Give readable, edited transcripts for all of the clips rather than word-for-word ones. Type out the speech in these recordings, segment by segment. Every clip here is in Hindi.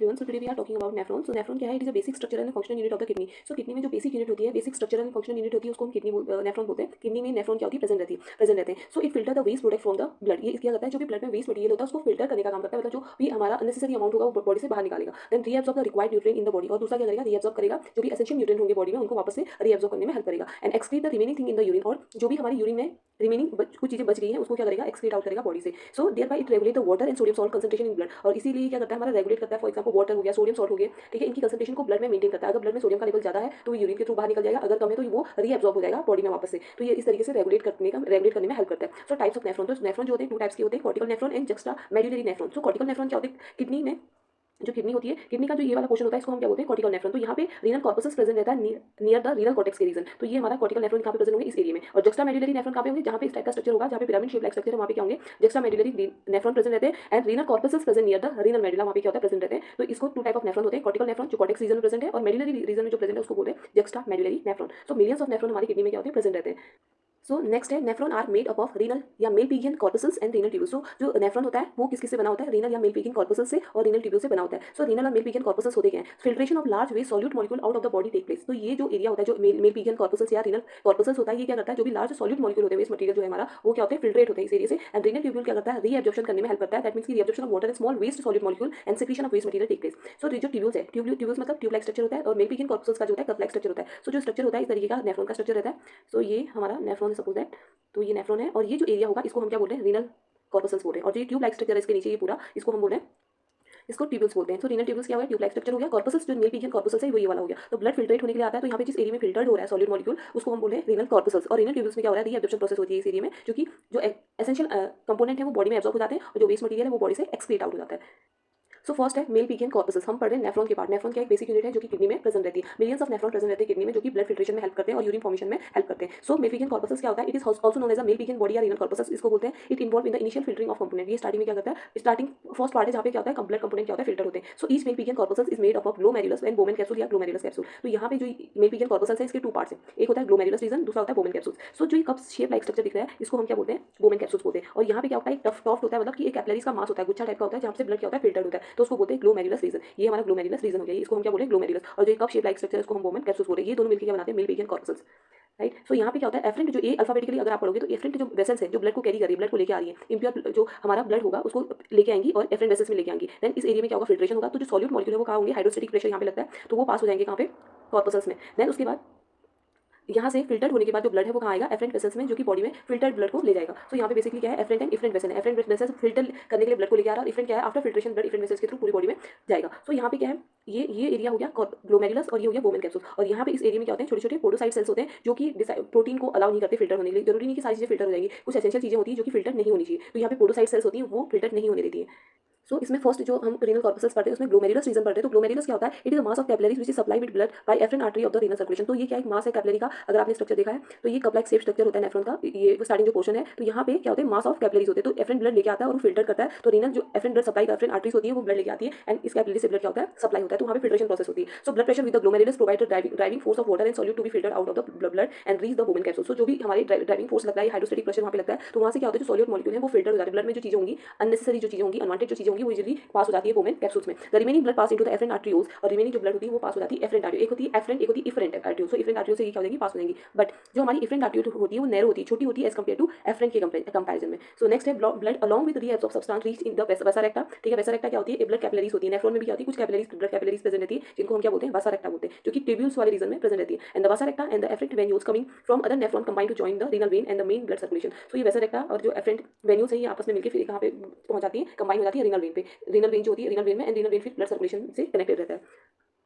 everyone. So today we are talking about nephron. So nephron क्या है? It is a basic structural and functional unit of the kidney. So kidney में जो basic unit होती है, basic structural and functional unit होती है, उसको हम किडनी नेफ्रॉन बोलते हैं. किडनी में नेफ्रॉन क्या होती है? प्रेजेंट रहते हैं. So it filter the waste product from the blood. ये क्या करता है? जो भी ब्लड में वेस्ट मटेरियल होता है उसको फिल्टर करने का काम करता है. मतलब जो भी हमारा अननेसेसरी अमाउंट होगा वो बॉडी से बाहर निकालेगा. Then reabsorb the required nutrient in the body. और दूसरा क्या करेगा? रीएब्सॉर्ब करेगा जो भी एसेंशियल न्यूट्रिएंट होंगे बॉडी में उनको वापस से रीएब्सॉर्ब करने में हेल्प करेगा. And excrete the remaining thing in the urine. और जो भी हमारी यूरिन में रिमेनिंग कुछ चीजें बच गई हैं उसको क्या करेगा? एक्सक्रीट आउट करेगा बॉडी से. So thereby it regulate the water and sodium salt concentration in blood. और इसीलिए क्या करता है? हमारा रेगुलेट करता है. फॉर एग्जांपल वाटर हो गया, सोडियम सॉल्ट हो गया, ठीक है, इनकी कंसंट्रेशन को ब्लड में मेंटेन करता है. अगर ब्लड में सोडियम का लेवल ज्यादा है तो यूरिन के थ्रू बाहर निकल जाएगा, अगर कम है तो वो रीएब्सॉर्ब हो जाएगा बॉडी में वापस से. तो ये इस तरीके से रेगुलेट करने में हेल्प करता है. सो टाइप्स ऑफ नेफ्रॉन. तो नेफ्रॉन जो होते हैं टू टाइप्स के होते हैं, cortical nephron and juxta medullary nephron. So cortical nephron क्या होते हैं? किडनी में जो किडनी होती है, किडनी का जो ये वाला पोर्शन होता है इसको हम क्या बोलते हैं? Cortical nephron. तो यहाँ पे रीनल कॉर्पसस प्रेजेंट रहता है नियर द रीनल कॉर्टेक्स के रीजन. तो ये हमारा कॉर्टिकल नेफ्रॉन कहाँ पे प्रेजेंट होंगे? इस एरिया में. और जस्टा मेडुलरी नेफ्रॉन कहाँ पे होंगे? जहाँ पे इस टाइप का स्ट्रक्चर होगा, जहाँ पे पिरामिड शेप लाइक स्ट्रक्चर है, वहाँ पे क्या होंगे? जस्टा मेडुलरी नेफ्रॉन प्रेजेंट रहते हैं. And renal corpuscle present near the renal medulla, वहाँ पे क्या होता है? प्रेजेंट रहते हैं. तो इसको टू टाइप ऑफ नेफ्रॉन होते हैं. कॉर्टिकल नेफ्रॉन जो कॉर्टेक्स रीजन में प्रेजेंट है, और मेडुलरी रीजन में जो प्रेजेंट है उसको बोलते हैं juxtamedullary nephron. So millions of nephron हमारी किडनी में क्या होते हैं? प्रेजेंट रहते हैं. सो नेक्स्ट है nephron are made up of renal या Malpighian corpuscles and renal tubules. So जो नेफ्रॉन होता है वो किस से बना होता है? रीनल या मेल पिगियन कॉर्पसल्स से और रीनल ट्यूब्यूल से बना होता है. सो रीनल और मेल पिगियन कॉर्पसल्स होते क्या हैं? Filtration of large waste solute molecule out of the body take place. तो ये जो एरिया होता है, जो मेल पिगियन कॉर्पसल्स या रीनल कॉर्पसल्स होता है, ये क्या करता है? जो भी लार्ज सॉल्यूट मॉलिक्यूल होते हैं, वेस्ट मटेरियल जो है हमारा, वो क्या होते हैं? फिल्ट्रेट होते हैं इस एरिया से. एंड रीनल ट्यूब्यूल क्या करता है? रीएब्जॉर्प्शन करने में हेल्प करता है. दैट मींस की reabsorption of water and small waste solute molecule and secretion of waste material take place. So जो ट्यूब्यूल्स है, ट्यूब्यूल्स मतलब ट्यूब लाइक स्ट्रक्चर होता है, और मेल पिगियन कॉर्पसल्स का जो होता है कप लाइक स्ट्रक्चर होता है. सो जो स्ट्रक्चर होता है इस तरीके का नेफ्रॉन का स्ट्रक्चर रहता है. सो ये हमारा नेफ्रॉन सपोज दैट. तो ये नेफ्रॉन है, और ये जो एरिया होगा इसको हम क्या बोल रहे हैं? रीनल कॉर्पसल्स बोल रहे हैं. और जो ट्यूब लाइक स्ट्रक्चर है इसके नीचे ये पूरा, इसको हम बोल रहे हैं, इसको ट्यूब्यूल्स बोलते हैं. तो रीनल ट्यूब्यूल्स क्या हुआ? ट्यूब लाइक स्ट्रक्चर हो गया. कॉर्पसल्स जो मेल पिगियन कॉर्पसल्स है वो ये वाला हो गया. तो ब्लड फिल्ट्रेट होने के लिए आता है, तो यहाँ पे जिस एरिया में फिल्टर्ड हो रहा है सॉलिड मॉलिक्यूल उसको हम बोल रहे हैं रीनल कॉर्पसल्स. और रीनल ट्यूब्यूल्स में क्या हो रहा है? रीएब्जॉर्प्शन प्रोसेस होती है इस एरिया में, क्योंकि जो एसेंशियल कंपोनेंट है वो बॉडी में एब्जॉर्ब हो जाते हैं, और जो वेस्ट मटेरियल है वो बॉडी से एक्सक्रीट आउट हो जाता है. सो फर्स्ट है मेल पिगियन कॉर्पसल्स. हम पढ़ रहे हैं नेफ्रॉन के पार्ट. नेफ्रॉन क्या एक बेसिक यूनिट है जो कि किडनी में प्रेजेंट रहती है. मिलियंस ऑफ नेफ्रॉन प्रेजेंट रहते हैं किडनी में, जो कि ब्लड फिल्ट्रेशन में हेल्प करते हैं और यूरिन फॉर्मेशन में हेल्प करते हैं. सो मेल पिगियन कॉर्पसल्स क्या होता है? It is also known as a Malpighian body या रीनल कॉर्पसल्स इसको बोलते हैं. It involve in the initial filtering of component. ये स्टार्टिंग में क्या करता है? स्टार्टिंग फर्स्ट पार्ट है जहाँ पे क्या होता है? ब्लड कंपोनेंट क्या होता है? फिल्टर होते हैं. So each Malpighian corpuscles is made up of glomerulus and Bowman capsule या ग्लोमेरुलस कैप्सूल. तो यहाँ पे जो मेल पिगियन कॉर्पसल्स है इसके टू पार्ट्स हैं. एक होता है ग्लोमेरुलस रीजन, दूसरा होता है बोमेन कैप्सूल. सो जो कप शेप लाइक स्ट्रक्चर दिख रहा है इसको हम क्या बोलते हैं? बोमेन कैप्सूल्स बोलते हैं. और यहाँ पे क्या होता है? टफ्ट होता है, मतलब कि एक कैपिलरीज का मास होता है, गुच्छा टाइप का होता है, जहाँ से ब्लड क्या होता है? फिल्टर होता है. तो उसको बोलते हैं ग्लोमेरुलस रीजन. ये हमारा ग्लोमेरुलस रीजन हो गया. इसको हम क्या बोले? ग्लोमेरुलस. और जो कप शेप लाइक स्ट्रक्चर है इसको हम बोमेन कैप्सूल्स बोल रहे हैं. ये दोनों मिलकर क्या बनाते हैं? Malpighian corpuscles. Right. So यहाँ पे क्या होता है? एफरेंट जो ए अल्फाबेटिकली अगर आप पढ़ोगे तो एफरेंट जो वेसल्स है जो ब्लड को कैरी कर रही है, ब्लड को लेके आ रही है, इंप्योर जो हमारा ब्लड होगा उसको लेके आएंगी और एफरेंट वेसल्स में लेके आएंगी. देन इस एरिया में क्या होगा? फिल्ट्रेशन होगा. तो जो सॉल्यूट मॉलिक्यूल है वो कहाँ होंगे? हाइड्रोस्टैटिक प्रेशर यहाँ पे लगता है तो वो पास हो जाएंगे कहाँ पे? कॉर्पसल्स में. देन उसके बाद यहाँ से फिल्टर होने के बाद जो ब्लड है वो कहाँ आएगा? एफरेंट वेसल्स में, जो कि बॉडी में फिल्टर्ड ब्लड को ले जाएगा. तो यहाँ पे बेसिकली क्या है? एफरेंट एंड इफरेंट वेसल है. एफरेंट वेसल्स फिल्टर करने के लिए ब्लड को लेके आ रहा है, और इफरेंट क्या है? After filtration blood efferent vessels के थ्रू पूरी बॉडी में जाएगा. सो यहाँ पे क्या है? ये एरिया हो गया ग्लोमेरुलस और ये हो गया बोमेन कैप्सूल. और यहाँ पे इस एरिया में क्या होते हैं? छोटे छोटे पोडोसाइट सेल्स होते हैं जो कि प्रोटीन को अलाउ नहीं करते फिल्टर होने के लिए. जरूरी नहीं कि सारी चीजें फिल्टर हो जाएगी, कुछ एसेंशियल चीजें होती है जो कि फिल्टर नहीं होनी चाहिए. तो यहाँ पे पोडोसाइट सेल्स होती है वो फिल्टर नहीं होने देती है. सो इसमें फर्स्ट जो हम रीनल कॉर्पसल्स पढ़ते हैं उसमें ग्लोमेरुलस रीजन पढ़ते हैं. तो ग्लोमेरुलस क्या होता है? It is a mass of capillaries which is supplied with blood by afferent artery of the renal circulation. तो ये क्या एक मास है कैपिलरी का? अगर आपने स्ट्रक्चर देखा है तो ये कप लाइक शेप स्ट्रक्चर होता है नेफ्रॉन का. ये स्टार्टिंग जो पोर्शन है, तो यहाँ पे क्या होते हैं? मास ऑफ कैपिलरीज होते हैं. तो एफरेंट ब्लड लेके आता है और वो फिल्टर करता है. तो रीनल जो afferent blood supply afferent arteries होती है वो ब्लड लेके आती है, एंड इस कैपिलरी से ब्लड क्या होता है? सप्लाई होता है. तो वहाँ पे फिल्ट्रेशन प्रोसेस होती है. So blood pressure with the glomerulus provide driving force of water and solute to be filtered out of the blood and reach the Bowman capsule. So जो भी हमारी ड्राइविंग फोर्स लगता है, हाइड्रोस्टैटिक प्रेशर वहाँ पे लगता है, तो वहाँ से क्या होता है? जो सॉल्यूट मॉलिक्यूल है वो फिल्टर हो जाते हैं. ब्लड में जो चीजें होंगी, अननेसेसरी जो चीजें होंगी, अनवांटेड जो चीजें होंगी, वो इजीली पास हो जाती है बोमेन कैप्सूल्स में. The remaining blood pass into the efferent arterioles. और रिमेनिंग जो ब्लड होती है वो पास हो जाती है एफरेंट आर्टरियो. एक होती है एफरेंट, एक होती है इफरेंट आर्टरियो. सो इफरेंट आर्टरियो से ये क्या हो जाएगी? पास हो जाएंगी. बट जो हमारी इफरेंट आर्टरियो होती है वो नैरो होती है, छोटी होती है एज कम्पेयर टू एफरेंट के कंपैरिजन में. सो नेक्स्ट है blood along with reabsorb substance reach in the vasa रेक्टा. ठीक है, वसा रेक्टा क्या होती है? ब्लड कैपिलरीज होती है. नेफ्रॉन में भी क्या होती है? कुछ कैपिलरीज, ब्लड कैपिलरीज प्रेजेंट रहती है जिनको हम क्या बोलते हैं? वसा रेक्टा बोलते हैं, जो कि ट्यूब्यूल्स वाले रीजन में प्रेजेंट रहती है. And the vasa recta and the efferent venules coming from other nephron combine to join the renal vein and the main blood circulation. So ये वसा रेक्टा और जो एफरेंट वेन्यूल्स है ये आपस में मिलकर फिर कहाँ पे पहुंच जाती है? कंबाइन हो जाती है रीनल वेन पे. रीनल वेन जो होती है रीनल वेन में, एंड रीनल वेन फिर ब्लड सर्कुलेशन से कनेक्टेड रहता है.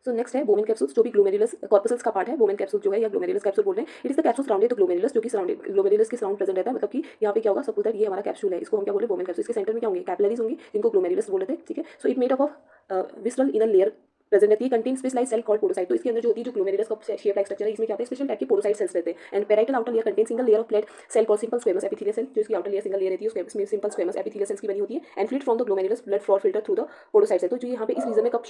सो नेक्स्ट है बोमेन कैप्सूल्स, जो भी ग्लोमेरुलस कॉर्पसल्स का पार्ट है. बोमेन कैप्सूल जो है या ग्लोमेरुलस कैप्सूल बोल रहे हैं. It is the capsule surrounded the glomerulus, जो कि सराउंडेड ग्लोमेरुलस के सराउंड प्रेजेंट रहता है. मतलब कि यहाँ पे क्या होगा? सपोज दैट ये हमारा कैप्सूल है, इसको हम क्या बोले? Bowman capsule. इसके सेंटर में क्या होंगे? कैपिलरीज होंगी जिनको ग्लोमेरुलस बोल रहे थे. ठीक है. So it made up of visceral inner layer present रहती है. Contain specialised cell called podocyte. तो इसके अंदर जो होती है, जो ग्लोमेरुलस का शेप लाइक स्ट्रक्चर है, इसमें क्या होता है? स्पेशल टाइप के पोडोसाइट सेल्स रहते हैं. And parietal outer layer contain single layer of plate cell called simple squamous epithelial cell. जो इसकी आउटर लेयर सिंगल लेयर रहती है उसमें सिंपल स्क्वेमस एपिथेलियल सेल्स की बनी होती है. And fluid from the glomerulus blood flow filter through the podocytes है. तो जो यहाँ पे इस रीजन में कब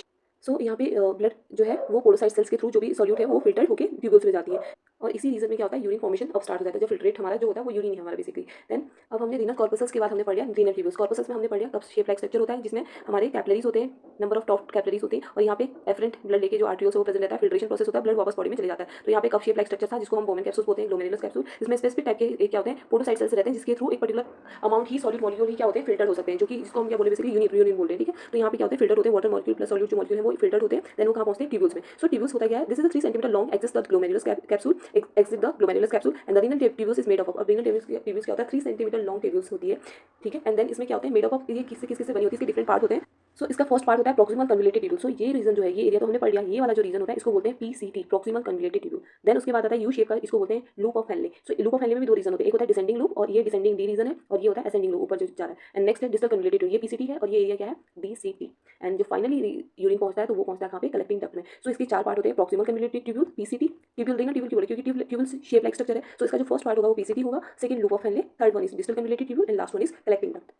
सो यहाँ पे ब्लड जो है वो पोडोसाइट सेल्स के थ्रू जो भी सॉल्यूट है वो फिल्टर होकर ट्यूब्यूल्स में जाती है और इसी रीजन में क्या होता है यूरिन फॉर्मेशन अब स्टार्ट हो जाता है। जो फिल्ट्रेट हमारा जो होता है वो यूरिन ही हमारा बेसिकली। देन अब हमने रीनल कॉर्पसल्स के बाद हमने पढ़ लिया रीनल ट्यूब्यूल्स। कॉर्पसल्स में हमने पढ़ लिया कप शेप लाइक स्ट्रक्चर होता है जिसमें हमारे कैपिलरीज होते हैं, नंबर ऑफ टॉप कैपिलरीज होती है और यहाँ पे एफरेंट ब्लड लेके जो आर्टरियोल से वो प्रेजेंट रहता है, फिल्ट्रेशन प्रोसेस होता है, ब्लड वापस बॉडी में चले जाता है। तो यहाँ पे कप शेप लाइक स्ट्रक्चर था जिसको हम बोमेन कैप्सूल बोलते हैं, ग्लोमेरुलस कैप्सूल। इसमें स्पेसिफिक टाइप के क्या होते हैं पोडोसाइट सेल्स रहते हैं जिसके थ्रू एक पर्टिकुलर अमाउंट ही सॉलिड मॉलिक्यूल ही क्या होते हैं फिल्टर हो सकते हैं, जो कि जिसको हम क्या बोले बेसिकली यूरिन बोलते हैं। ठीक है, तो यहाँ पे क्या होते हैं फिल्टर होते हैं, वाटर मॉलिक्यूल प्लस सॉल्यूट जो मॉलिक्यूल है वो फिल्टर होते हैं। देन वो कहाँ पहुंचते हैं ट्यूब्यूल्स में। सो ट्यूब्यूल्स होता क्या है, this is a 3 centimetre long axis the glomerulus capsule axis the glomerulus capsule and the renal tubules is made of. अब रीनल ट्यूब्यूल्स क्या होता है 3 सेंटीमीटर लॉन्ग ट्यूब्यूल्स होती है। ठीक है, एंड देन इसमें क्या होता है मेड ऑफ, ये किससे बनी होती है, इसके डिफरेंट पार्ट होते हैं। सो इसका फर्स्ट पार्ट होता है प्रॉक्सिमल कन्वोल्यूटेड ट्यूब्यूल। सो ये रीजन जो है, ये एरिया तो हमने पढ़ लिया, ये वाला जो रीजन होता है इसको बोलते हैं PCT, proximal convoluted tubule. Then उसके बाद आता है यू शेप का, इसको बोलते हैं loop of Henley. So loop of Henley में भी दो रीजन होते हैं, एक होता है डिसेंडिंग लूप और ये डिसेंडिंग डी रीजन है, और ये होता है असेंडिंग लूप ऊपर जो जा रहा है। एंड नेक्स्ट है डिस्टल कन्वोल्यूटेड ट्यूब्यूल, ये पीसीटी है और ये एरिया क्या है बीसीटी। एंड जो फाइनली यूरिन पहुंचता है तो वो पहुंचता है कहाँ पे, कलेक्टिंग डक्ट में। सो इसके 4 पार्ट होते हैं, proximal convoluted tubule, PCT, tubule renal tubule क्यों, क्योंकि ट्यूब्यूल शेप लाइक स्ट्रक्चर है। सो इसका जो फर्स्ट पार्ट होगा वो पीसीटी होगा, second loop of Henle, third one is distal convoluted tubule and last one is collecting duct.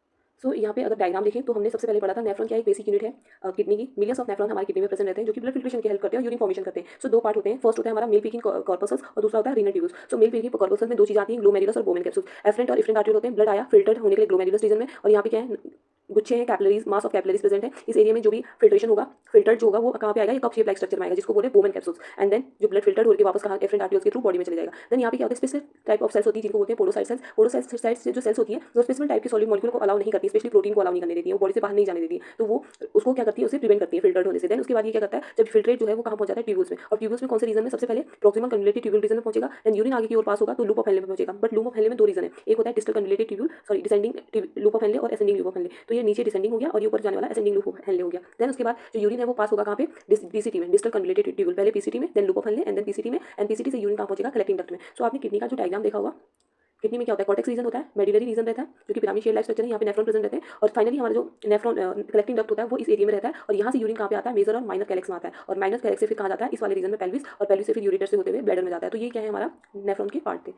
So यहाँ पे अगर डायग्राम देखें तो हमने सबसे पहले पढ़ा था नेफ्रॉन क्या एक बेसिक यूनिट है किडनी की। मिलियंस ऑफ नेफ्रॉन हमारी किडनी में प्रेजेंट रहते हैं जो कि ब्लड फिल्ट्रेशन की हेल्प करते हैं और यूरिन फॉर्मेशन करते हैं। सो 2 पार्ट होते हैं, फर्स्ट होता है हमारा मेल पीकिंग कॉर्पसल्स और दूसरा होता है रीनल ट्यूब्यूल्स। सो मेल पीकिंग कॉर्पसल्स में 2 चीज आती हैं, ग्लोमेरुलस और बोमेन कैप्सूल। एफरेंट और इफरेंट आर्टरियोल होते हैं, ब्लड आया फिल्टर्ड होने के लिए ग्लोमेरुलस रीजन में, और यहाँ पे क्या है गुच्छे हैं capillaries, mass of capillaries present है। इस एरिया में जो भी फिल्ट्रेशन होगा, फिल्टर्ड जो होगा वो कहाँ पे आएगा, ये कप शेप लाइक स्ट्रक्चर में आएगा जिसको बोले बोमेन कैप्सूल्स। एंड देन जो ब्लड फिल्टर्ड होकर वापस कहाँ एफरेंट आर्टरियोल्स के थ्रू बॉडी में चले जाएगा। देन यहाँ पे क्या होता है स्पेसिफिक टाइप ऑफ सेल्स होती है जिनको बोलते हैं पोडोसाइट सेल्स। पोडोसाइट सेल्स जो सेल्स होती है वो स्पेसिफिक टाइप के सॉलिड मॉलिक्यूल को अलाउ नहीं करती, स्पेशली प्रोटीन को अलाउ नहीं करने देती है, वो बॉडी से बाहर नहीं जाने देती है। तो वो उसको क्या करती है, उसे प्रिवेंट करती है फिल्टर्ड होने से। देन उसके बाद ये क्या करता है, जब फिल्ट्रेट जो है वो कहाँ पहुंच जाता है ट्यूब्यूल्स में, और ट्यूब्यूल्स में कौन से रीजन में, सबसे पहले प्रॉक्सिमल कन्वोल्यूटेड ट्यूब्यूल रीजन में पहुंचेगा। देन यूरिन आगे की ओर पास होगा तो लूप ऑफ हेनले में पहुंचेगा। बट लूप ऑफ हेनले में 2 रीजन है, एक होता है distal convoluted tubule, sorry descending loop of Henley और असेंडिंग लूप ऑफ हेनले। तो ये नीचे डिसेंडिंग हो गया और ये ऊपर जाने वाला असेंडिंग लूप ऑफ हेनले हो गया। देन उसके बाद जो यूरिन है वो पास होगा कहाँ पे, डीसीटी में, डिस्टल कन्वोल्यूटेड ट्यूब्यूल, पहले पीसीटी में, then loop of Henle and then PCT में, एंड पीसीटी से यूरिन कहाँ पहुंचेगा, कलेक्टिंग डक्ट में। सो आपने किडनी का जो डायग्राम देखा होगा, किडनी में क्या होता है कॉर्टेक्स रीजन होता है, मेडुलरी रीजन रहता है जो कि पिरामिड शेप लाइक स्ट्रक्चर है, यहाँ पे नेफ्रॉन प्रेजेंट रहते हैं, और फाइनली हमारा जो नेफ्रॉन कलेक्टिंग डक्ट होता है वो इस एरिया में रहता है, और यहाँ से यूरिन कहाँ पे आता है, मेजर और माइनर कैलेक्स में आता है, और माइनर कैलेक्स से फिर कहाँ जाता है, इस वाले रीजन में पेल्विस, और पेल्विस से फिर यूरेटर से होते हुए ब्लैडर में जाता है। तो ये क्या है हमारा नेफ्रॉन के पार्ट थे।